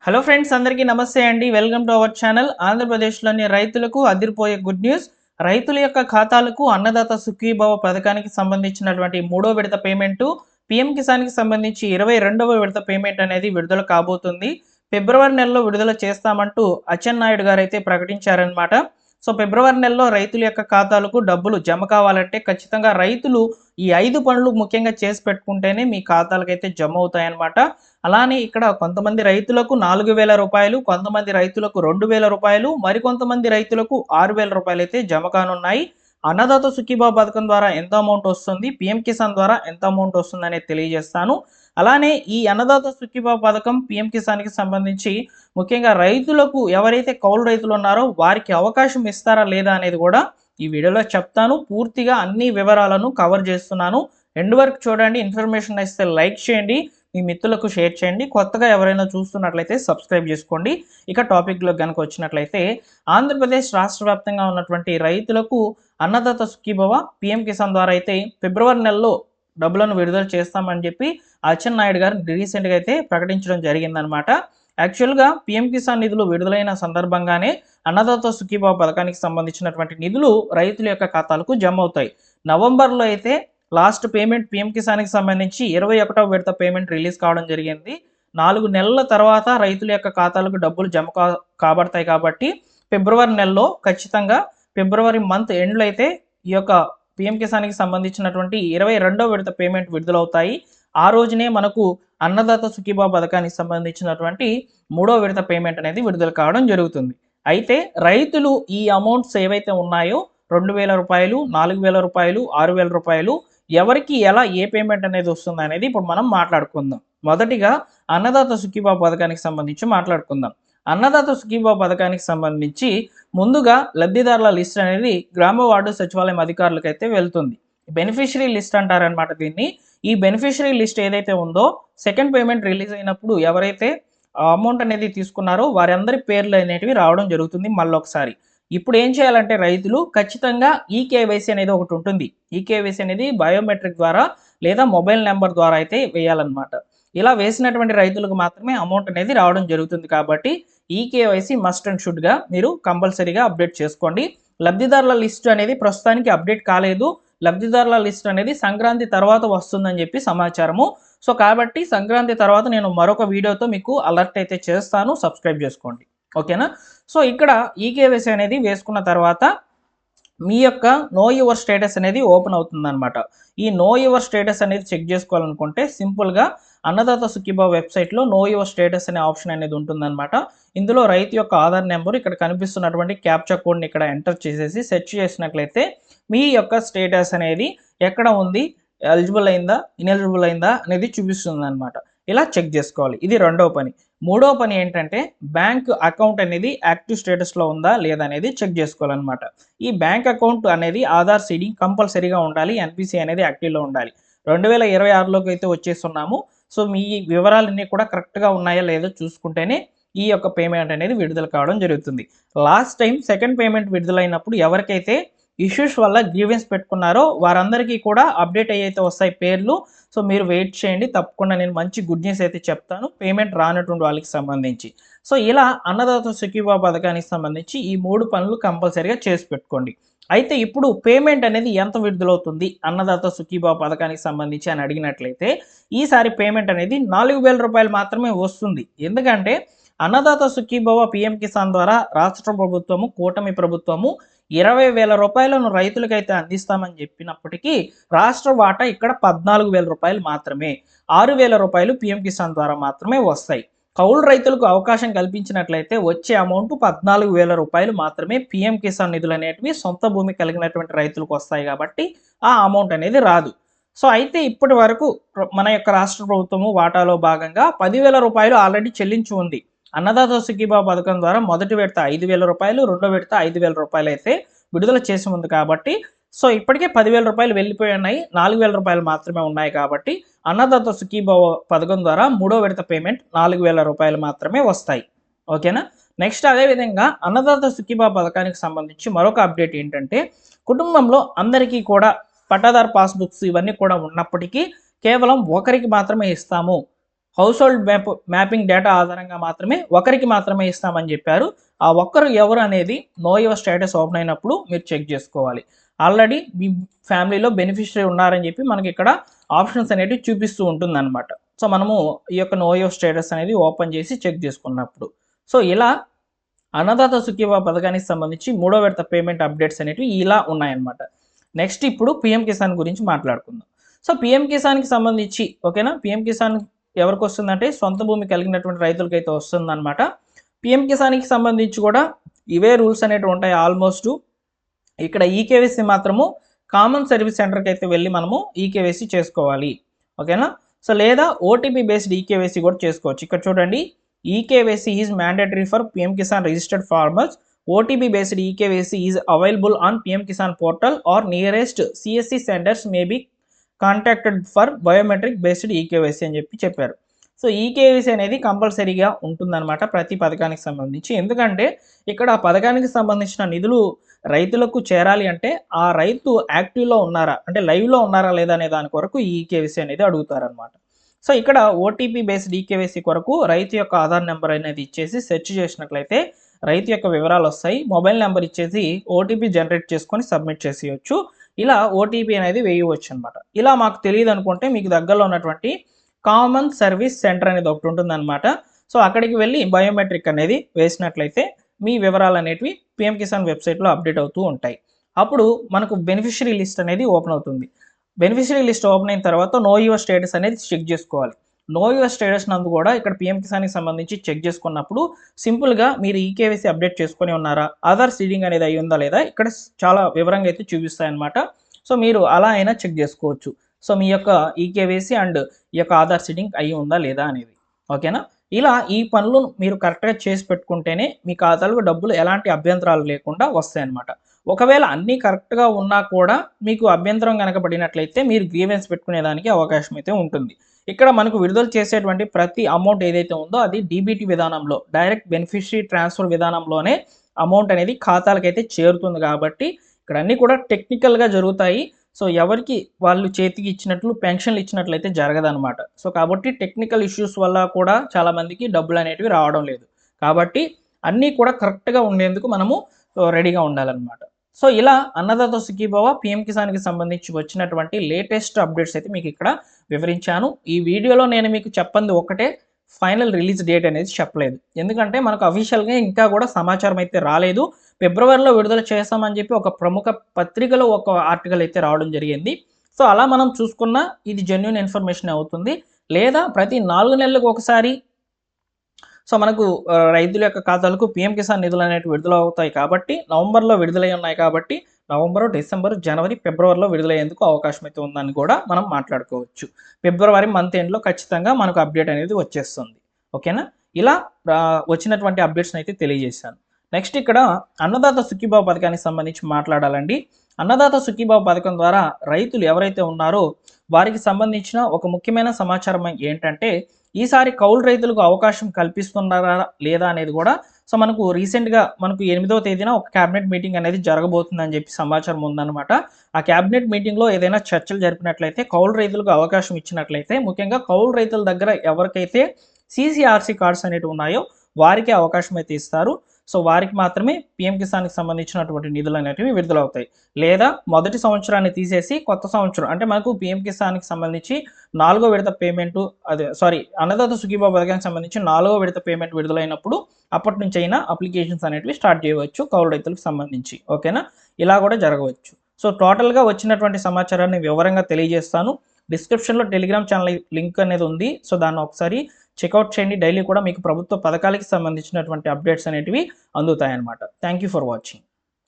Hello friends, అందరికీ నమస్తే అండి. Welcome to our channel. ఆంధ్రప్రదేశ్లోని రైతులకు అదిరిపోయే గుడ్ న్యూస్. రైతుల యొక్క ఖాతాలకు అన్నదాత సుఖీభవ పథకానికి సంబంధించినటువంటి మూడో విడత పేమెంటు, పీఎం కిసాన్‌కి సంబంధించి 22వ విడత పేమెంట్ అనేది విడుదల కాబోతుంది. ఫిబ్రవరి నెలలో విడుదల చేస్తామంటూ అచ్చెన్నాయుడు గారైతే ప్రకటించారనమాట. సో ఫిబ్రవరి నెలలో రైతుల యొక్క ఖాతాలకు డబ్బులు జమ కావాలంటే ఖచ్చితంగా రైతులు ఈ 5 పనులు ముఖ్యంగా చేసి పెట్టుకుంటేనే మీ ఖాతాలకైతే జమ అవుతాయన్నమాట. అలానే ఇక్కడ కొంతమంది రైతులకు 4,000 రూపాయలు, కొంతమంది రైతులకు 2,000 రూపాయలు, మరికొంతమంది రైతులకు 6,000 రూపాయలైతే జమ కానున్నాయి. అన్నదాత సుఖీభావ పథకం ద్వారా ఎంత అమౌంట్ వస్తుంది, పీఎం కిసాన్ ద్వారా ఎంత అమౌంట్ వస్తుందనేది తెలియజేస్తాను. అలానే ఈ అన్నదాత సుఖీభావ పథకం, పీఎం కిసాన్‌కి సంబంధించి ముఖ్యంగా రైతులకు ఎవరైతే కౌలు రైతులు ఉన్నారో వారికి అవకాశం ఇస్తారా లేదా అనేది కూడా ఈ వీడియోలో చెప్తాను. పూర్తిగా అన్ని వివరాలను కవర్ చేస్తున్నాను. ఎండ్ వరకు చూడండి. ఇన్ఫర్మేషన్ ఇస్తే లైక్ చేయండి, మీ మిత్రులకు షేర్ చేయండి. కొత్తగా ఎవరైనా చూస్తున్నట్లయితే సబ్స్క్రైబ్ చేసుకోండి. ఇక టాపిక్లో కనుక వచ్చినట్లయితే, ఆంధ్రప్రదేశ్ రాష్ట్ర వ్యాప్తంగా ఉన్నటువంటి రైతులకు అన్నదాత సుఖీభవ, పీఎం కిసాన్ ద్వారా అయితే ఫిబ్రవరి నెలలో డబ్బులను విడుదల చేస్తామని చెప్పి అచ్చెన్నాయుడు గారు రీసెంట్గా అయితే ప్రకటించడం జరిగిందనమాట. యాక్చువల్గా పీఎం కిసాన్ నిధులు విడుదలైన సందర్భంగానే అన్నదాత సుఖీభవ పథకానికి సంబంధించినటువంటి నిధులు రైతుల యొక్క ఖాతాలకు జమ అవుతాయి. నవంబర్లో అయితే లాస్ట్ పేమెంట్ పీఎం కిసాన్‌కి సంబంధించి 21వ విడత పేమెంట్ రిలీజ్ కావడం జరిగింది. 4 నెలల తర్వాత రైతుల యొక్క ఖాతాలకు డబ్బులు జమ కాబడతాయి కాబట్టి ఫిబ్రవరి నెలలో ఖచ్చితంగా ఫిబ్రవరి మంత్ ఎండ్‌లో అయితే ఈ యొక్క పీఎం కిసాన్‌కి సంబంధించినటువంటి 22వ విడత పేమెంట్ విడుదలవుతాయి. ఆ రోజునే మనకు అన్నదాత సుఖీభావ పథకానికి సంబంధించినటువంటి మూడో విడత పేమెంట్ అనేది విడుదల కావడం జరుగుతుంది. అయితే రైతులు ఈ అమౌంట్స్ ఏవైతే ఉన్నాయో 2,000 రూపాయలు, 4,000 రూపాయలు, 6,000 రూపాయలు ఎవరికి ఎలా ఏ పేమెంట్ అనేది వస్తుంది అనేది ఇప్పుడు మనం మాట్లాడుకుందాం. మొదటిగా అన్నదాత సుఖీభావ పథకానికి సంబంధించి మాట్లాడుకుందాం. అన్నదాత సుఖీభావ పథకానికి సంబంధించి ముందుగా లబ్ధిదారుల లిస్ట్ అనేది గ్రామ వార్డు సచివాలయం అధికారులకైతే వెళ్తుంది. బెనిఫిషరీ లిస్ట్ అంటారనమాట దీన్ని. ఈ బెనిఫిషరీ లిస్ట్ ఏదైతే ఉందో సెకండ్ పేమెంట్ రిలీజ్ అయినప్పుడు ఎవరైతే అమౌంట్ అనేది తీసుకున్నారో వారందరి పేర్లు అనేటివి రావడం జరుగుతుంది మళ్ళొకసారి. ఇప్పుడు ఏం చేయాలంటే రైతులు ఖచ్చితంగా ఈకేవైసీ అనేది ఒకటి ఉంటుంది. ఈకేవైసీ అనేది బయోమెట్రిక్ ద్వారా లేదా మొబైల్ నెంబర్ ద్వారా అయితే వేయాలన్నమాట. ఇలా వేసినటువంటి రైతులకు మాత్రమే అమౌంట్ అనేది రావడం జరుగుతుంది కాబట్టి ఈకేవైసీ మస్ట్ అండ్ షుడ్గా మీరు కంపల్సరీగా అప్డేట్ చేసుకోండి. లబ్ధిదారుల లిస్ట్ అనేది ప్రస్తుతానికి అప్డేట్ కాలేదు. లబ్ధిదారుల లిస్ట్ అనేది సంక్రాంతి తర్వాత వస్తుందని చెప్పి సమాచారము. సో కాబట్టి సంక్రాంతి తర్వాత నేను మరొక వీడియోతో మీకు అలర్ట్ అయితే చేస్తాను. సబ్స్క్రైబ్ చేసుకోండి. ఓకేనా? సో ఇక్కడ ఈకేవైసీ అనేది వేసుకున్న తర్వాత మీ యొక్క నో యువర్ స్టేటస్ అనేది ఓపెన్ అవుతుందన్నమాట. ఈ నో యువర్ స్టేటస్ అనేది చెక్ చేసుకోవాలనుకుంటే సింపుల్గా అన్నదాత సుఖీభావ వెబ్సైట్లో నో యువర్ స్టేటస్ అనే ఆప్షన్ అనేది ఉంటుందన్నమాట. ఇందులో రైతు యొక్క ఆధార్ నెంబర్, ఇక్కడ కనిపిస్తున్నటువంటి క్యాప్చా కోడ్ని ఇక్కడ ఎంటర్ చేసేసి సెర్చ్ చేసినట్లయితే మీ యొక్క స్టేటస్ అనేది ఎక్కడ ఉంది, ఎలిజిబుల్ అయిందా, ఇనెలిజిబుల్ అయిందా అనేది చూపిస్తుంది అనమాట. ఇలా చెక్ చేసుకోవాలి. ఇది రెండవ పని. మూడో పని ఏంటంటే బ్యాంక్ అకౌంట్ అనేది యాక్టివ్ స్టేటస్లో ఉందా లేదా అనేది చెక్ చేసుకోవాలన్నమాట. ఈ బ్యాంక్ అకౌంట్ అనేది ఆధార్ సీడింగ్ కంపల్సరీగా ఉండాలి. ఎన్పిసి అనేది యాక్టివ్లో ఉండాలి. 2026లోకి అయితే వచ్చేస్తున్నాము. సో మీ వివరాలన్నీ కూడా కరెక్ట్గా ఉన్నాయా లేదో చూసుకుంటేనే ఈ యొక్క పేమెంట్ అనేది విడుదల కావడం జరుగుతుంది. లాస్ట్ టైం సెకండ్ పేమెంట్ విడుదలైనప్పుడు ఎవరికైతే ఇష్యూస్ వల్ల గ్రీవెన్స్ పెట్టుకున్నారో వారందరికీ కూడా అప్డేట్ అయితే వస్తాయి పేర్లు. సో మీరు వెయిట్ చేయండి, తప్పకుండా నేను మంచి గుడ్ న్యూస్ అయితే చెప్తాను పేమెంట్ రానటువంటి వాళ్ళకి సంబంధించి. సో ఇలా అన్నదాత సుఖీభావ పథకానికి సంబంధించి ఈ 3 పనులు కంపల్సరీగా చేసి పెట్టుకోండి. అయితే ఇప్పుడు పేమెంట్ అనేది ఎంత విడుదలవుతుంది అన్నదాత సుఖీభావ పథకానికి సంబంధించి అని అడిగినట్లయితే ఈసారి పేమెంట్ అనేది 4,000 రూపాయలు మాత్రమే వస్తుంది. ఎందుకంటే అన్నదాత సుఖీభావ పీఎం కిసాన్ ద్వారా రాష్ట్ర ప్రభుత్వము, కూటమి ప్రభుత్వము 20,000 రూపాయలను రైతులకైతే అందిస్తామని చెప్పినప్పటికీ రాష్ట్ర వాటా ఇక్కడ 14,000 రూపాయలు మాత్రమే. 6,000 రూపాయలు పీఎం కిసాన్ ద్వారా మాత్రమే వస్తాయి. కౌలు రైతులకు అవకాశం కల్పించినట్లయితే వచ్చే అమౌంట్ 14,000 రూపాయలు మాత్రమే. పీఎం కిసాన్ నిధులు అనేటివి సొంత భూమి కలిగినటువంటి రైతులకు వస్తాయి కాబట్టి ఆ అమౌంట్ అనేది రాదు. సో అయితే ఇప్పటి వరకు మన యొక్క రాష్ట్ర ప్రభుత్వము వాటాలో భాగంగా 10,000 రూపాయలు ఆల్రెడీ చెల్లించి ఉంది. అన్నదాత సుఖీభావ పథకం ద్వారా మొదటి విడత 5,000 రూపాయలు, రెండో విడత 5,000 రూపాయలు అయితే విడుదల చేసి ఉంది కాబట్టి సో ఇప్పటికే 10,000 రూపాయలు వెళ్ళిపోయి ఉన్నాయి. 4,000 రూపాయలు మాత్రమే ఉన్నాయి కాబట్టి అన్నదాత సుఖీభావ పథకం ద్వారా మూడో విడత పేమెంట్ 4,000 రూపాయలు మాత్రమే వస్తాయి. ఓకేనా? నెక్స్ట్ అదేవిధంగా అన్నదాత సుఖీభావ పథకానికి సంబంధించి మరొక అప్డేట్ ఏంటంటే కుటుంబంలో అందరికీ కూడా పట్టాదారు పాస్బుక్స్ ఇవన్నీ కూడా ఉన్నప్పటికీ కేవలం ఒకరికి మాత్రమే ఇస్తాము, హౌస్ హోల్డ్ మ్యాపింగ్ డేటా ఆధారంగా మాత్రమే ఒకరికి మాత్రమే ఇస్తామని చెప్పారు. ఆ ఒక్కరు ఎవరు అనేది నో యువర్ స్టేటస్ ఓపెన్ అయినప్పుడు మీరు చెక్ చేసుకోవాలి. ఆల్రెడీ మీ ఫ్యామిలీలో బెనిఫిషరీ ఉన్నారని చెప్పి మనకి ఇక్కడ ఆప్షన్స్ అనేవి చూపిస్తూ ఉంటుందన్నమాట. సో మనము ఈ యొక్క నో యువర్ స్టేటస్ అనేది ఓపెన్ చేసి చెక్ చేసుకున్నప్పుడు. సో ఇలా అన్నదాత సుఖీభవ పథకానికి సంబంధించి మూడో విడత పేమెంట్ అప్డేట్స్ అనేవి ఇలా ఉన్నాయన్నమాట. నెక్స్ట్ ఇప్పుడు పీఎం కిసాన్ గురించి మాట్లాడుకుందాం. సో పీఎం కిసాన్కి సంబంధించి ఓకేనా, పీఎం కిసాన్ ఎవరికి వస్తుందంటే సొంత భూమి కలిగినటువంటి రైతులకైతే వస్తుందన్నమాట. పీఎం కిసాన్కి సంబంధించి కూడా ఇవే రూల్స్ అనేవి ఉంటాయి ఆల్మోస్ట్. ఇక్కడ ఈకేవైసీ మాత్రము కామన్ సర్వీస్ సెంటర్కి అయితే వెళ్ళి మనము ఈకేవైసీ చేసుకోవాలి. ఓకేనా. సో లేదా ఓటీపీ బేస్డ్ ఈకేవైసీ కూడా చేసుకోవచ్చు. ఇక్కడ చూడండి, eKYC is mandatory for PM Kisan registered farmers. OTP based eKYC is available on PM Kisan portal or nearest CSC centres may be contacted for biometric based eKYC అని చెప్పారు. So eKYC అనేది కంపల్సరీగా ఉంటుందన్నమాట ప్రతి పథకానికి సంబంధించి. ఎందుకంటే ఇక్కడ ఆ పథకానికి సంబంధించిన నిధులు రైతులకు చేరాలి అంటే ఆ రైతు యాక్టివ్లో ఉన్నారా, అంటే లైవ్లో ఉన్నారా లేదా అనే దాని కొరకు ఈ ఈకేవైసీ అనేది అడుగుతారనమాట. సో ఇక్కడ ఓటీపీ బేస్డ్ ఈకేవైసీ కొరకు రైతు యొక్క ఆధార్ నెంబర్ అనేది ఇచ్చేసి సెర్చ్ చేసినట్లయితే రైతు యొక్క వివరాలు వస్తాయి. మొబైల్ నెంబర్ ఇచ్చేసి ఓటీపీ జనరేట్ చేసుకొని సబ్మిట్ చేసేయచ్చు. ఇలా ఓటీపీ అనేది వేయవచ్చు అనమాట. ఇలా మాకు తెలియదు అనుకుంటే మీకు దగ్గరలో ఉన్నటువంటి కామన్ సర్వీస్ సెంటర్ అనేది ఒకటి ఉంటుందన్నమాట. సో అక్కడికి వెళ్ళి బయోమెట్రిక్ అనేది వేసినట్లయితే మీ వివరాలు అనేటివి పీఎం కిసాన్ వెబ్సైట్లో అప్డేట్ అవుతూ ఉంటాయి. అప్పుడు మనకు బెనిఫిషరీ లిస్ట్ అనేది ఓపెన్ అవుతుంది. బెనిఫిషరీ లిస్ట్ ఓపెన్ అయిన తర్వాత నో యువర్ స్టేటస్ అనేది చెక్ చేసుకోవాలి. నో యువర్ స్టేటస్ నందు కూడా ఇక్కడ పీఎం కిసాన్కి సంబంధించి చెక్ చేసుకున్నప్పుడు సింపుల్గా మీరు ఈకేవైసీ అప్డేట్ చేసుకొని ఉన్నారా, ఆధార్ సీడింగ్ అనేది అయ్యి ఉందా లేదా ఇక్కడ చాలా వివరంగా అయితే చూపిస్తాయన్నమాట. సో మీరు అలా అయినా చెక్ చేసుకోవచ్చు. సో మీ యొక్క ఈకేవైసీ అండ్ ఈ యొక్క ఆధార్ సీడింగ్ అయ్యి ఉందా లేదా అనేది. ఓకేనా. ఇలా ఈ పనులు మీరు కరెక్ట్గా చేసి పెట్టుకుంటేనే మీ ఖాతాలకు డబ్బులు ఎలాంటి అభ్యంతరాలు లేకుండా వస్తాయన్నమాట. ఒకవేళ అన్నీ కరెక్ట్గా ఉన్నా కూడా మీకు అభ్యంతరం కనుక పడినట్లయితే మీరు గ్రీవెన్స్ పెట్టుకునేదానికి అవకాశం అయితే ఉంటుంది. ఇక్కడ మనకు విడుదల చేసేటువంటి ప్రతి అమౌంట్ ఏదైతే ఉందో అది డీబీటీ విధానంలో, డైరెక్ట్ బెనిఫిషరీ ట్రాన్స్ఫర్ విధానంలోనే అమౌంట్ అనేది ఖాతాలకైతే చేరుతుంది. కాబట్టి ఇక్కడ అన్నీ కూడా టెక్నికల్గా జరుగుతాయి. సో ఎవరికి వాళ్ళు చేతికి ఇచ్చినట్లు పెన్షన్లు ఇచ్చినట్లయితే జరగదనమాట. సో కాబట్టి టెక్నికల్ ఇష్యూస్ వల్ల కూడా చాలామందికి డబ్బులు అనేటివి రావడం లేదు. కాబట్టి అన్నీ కూడా కరెక్ట్గా ఉండేందుకు మనము రెడీగా ఉండాలన్నమాట. సో ఇలా అన్నదాత సుఖీభవ పీఎం కిసాన్కి సంబంధించి వచ్చినటువంటి లేటెస్ట్ అప్డేట్స్ అయితే మీకు ఇక్కడ వివరించాను. ఈ వీడియోలో నేను మీకు చెప్పంది ఒకటే, ఫైనల్ రిలీజ్ డేట్ అనేది చెప్పలేదు. ఎందుకంటే మనకు అఫీషియల్గా ఇంకా కూడా సమాచారం అయితే రాలేదు. ఫిబ్రవరిలో విడుదల చేస్తామని చెప్పి ఒక ప్రముఖ పత్రికలో ఒక ఆర్టికల్ అయితే రావడం జరిగింది. సో అలా మనం చూసుకున్న ఇది జెన్యూన్ ఇన్ఫర్మేషన్ అవుతుంది. లేదా ప్రతి 4 నెలలకు ఒకసారి సో మనకు రైతుల యొక్క ఖాతాలకు పీఎం కిసాన్ నిధులు అనేవి విడుదల అవుతాయి. కాబట్టి నవంబర్లో విడుదలై ఉన్నాయి కాబట్టి నవంబర్, డిసెంబర్, జనవరి, ఫిబ్రవరిలో విడుదలయ్యేందుకు అవకాశం అయితే ఉందని కూడా మనం మాట్లాడుకోవచ్చు. ఫిబ్రవరి మంత్ ఎండ్లో ఖచ్చితంగా మనకు అప్డేట్ అనేది వచ్చేస్తుంది. ఓకేనా. ఇలా వచ్చినటువంటి అప్డేట్స్ని అయితే తెలియజేశాను. నెక్స్ట్ ఇక్కడ అన్నదాత సుఖీభావ పథకానికి సంబంధించి మాట్లాడాలండి. అన్నదాత సుఖీభావ పథకం ద్వారా రైతులు ఎవరైతే ఉన్నారో వారికి సంబంధించిన ఒక ముఖ్యమైన సమాచారం ఏంటంటే ఈసారి కౌలు రైతులకు అవకాశం కల్పిస్తున్నారా లేదా అనేది కూడా సో మనకు రీసెంట్గా మనకు 8వ తేదీన ఒక క్యాబినెట్ మీటింగ్ అనేది జరగబోతుందని చెప్పి సమాచారం ఉందన్నమాట. ఆ క్యాబినెట్ మీటింగ్లో ఏదైనా చర్చలు జరిపినట్లయితే కౌలు రైతులకు అవకాశం ఇచ్చినట్లయితే ముఖ్యంగా కౌలు రైతుల దగ్గర ఎవరికైతే CCRC కార్డ్స్ అనేవి ఉన్నాయో వారికి అవకాశం అయితే ఇస్తారు. సో వారికి మాత్రమే పీఎం కిసాన్కి సంబంధించినటువంటి నిధులు అనేటివి విడుదలవుతాయి. లేదా మొదటి సంవత్సరాన్ని తీసేసి కొత్త సంవత్సరం అంటే మనకు పీఎం కిసాన్కి సంబంధించి 4వ విడత పేమెంటు అన్నదాత సుఖీభావ పథకానికి సంబంధించి 4వ విడత పేమెంట్ విడుదలైనప్పుడు అప్పటి నుంచి అయినా అప్లికేషన్స్ అనేటివి స్టార్ట్ చేయవచ్చు కౌలు రైతులకు సంబంధించి. ఓకేనా. ఇలా కూడా జరగవచ్చు. సో టోటల్గా వచ్చినటువంటి సమాచారాన్ని వివరంగా తెలియజేస్తాను. డిస్క్రిప్షన్లో టెలిగ్రామ్ ఛానల్ లింక్ అనేది ఉంది. సో దాన్ని ఒకసారి చెక్అవుట్ చేయండి. డైలీ కూడా మీకు ప్రభుత్వ పథకాలకి సంబంధించినటువంటి అప్డేట్స్ అనేటివి అందుతాయన్నమాట. Thank you for watching.